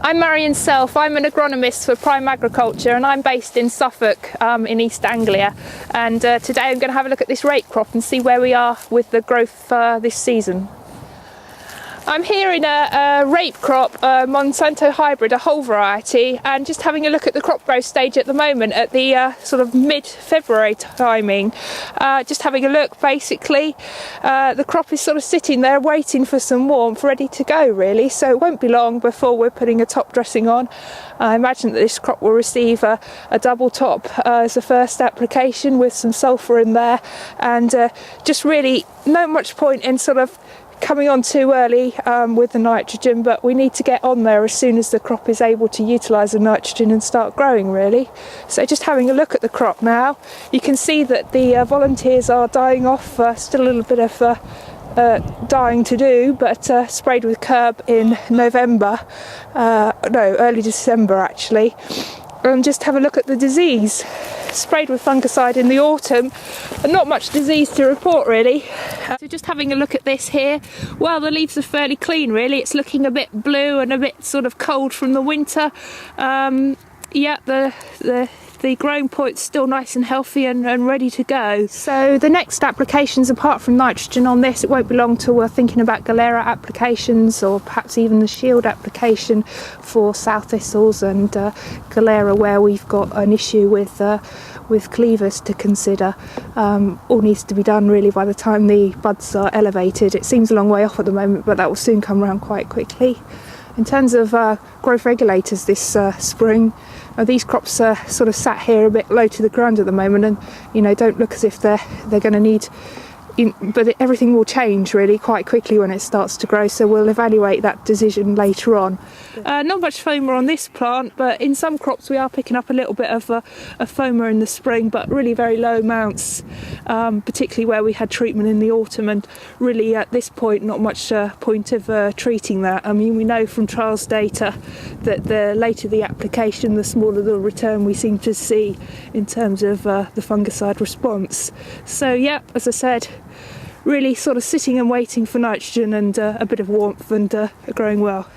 I'm Marion Self. I'm an agronomist for Prime Agriculture and I'm based in Suffolk in East Anglia, and today I'm going to have a look at this rape crop and see where we are with the growth this season. I'm here in a rape crop, Monsanto hybrid, a whole variety, and just having a look at the crop growth stage at the moment at the sort of mid-February timing. Just having a look, basically the crop is sort of sitting there waiting for some warmth, ready to go really, so it won't be long before we're putting a top dressing on. I imagine that this crop will receive a double top as a first application with some sulphur in there, and just really not much point in sort of coming on too early with the nitrogen, but we need to get on there as soon as the crop is able to utilise the nitrogen and start growing really. So just having a look at the crop now, you can see that the volunteers are dying off, still a little bit of dying to do, but sprayed with Curb in November, no, early December actually. And just have a look at the disease. Sprayed with fungicide in the autumn, and not much disease to report really. So just having a look at this here, well, the leaves are fairly clean really. It's looking a bit blue and a bit sort of cold from the winter. Yeah, the growing point's still nice and healthy and ready to go. So the next applications, apart from nitrogen on this, it won't be long till we're thinking about Galera applications, or perhaps even the shield application for south thistles and Galera, where we've got an issue with cleavers to consider. All needs to be done really by the time the buds are elevated. It seems a long way off at the moment, but that will soon come around quite quickly. In terms of growth regulators this spring, these crops are sort of sat here a bit low to the ground at the moment, and you know, don't look as if they're going to need. But everything will change really quite quickly when it starts to grow, so we'll evaluate that decision later on. Not much FOMA on this plant, but in some crops we are picking up a little bit of a FOMA in the spring, but really very low amounts, particularly where we had treatment in the autumn, and really at this point not much point of treating that. I mean, we know from trials data that the later the application, the smaller the return we seem to see in terms of the fungicide response. So yeah, as I said, really sort of sitting and waiting for nitrogen and a bit of warmth, and growing well.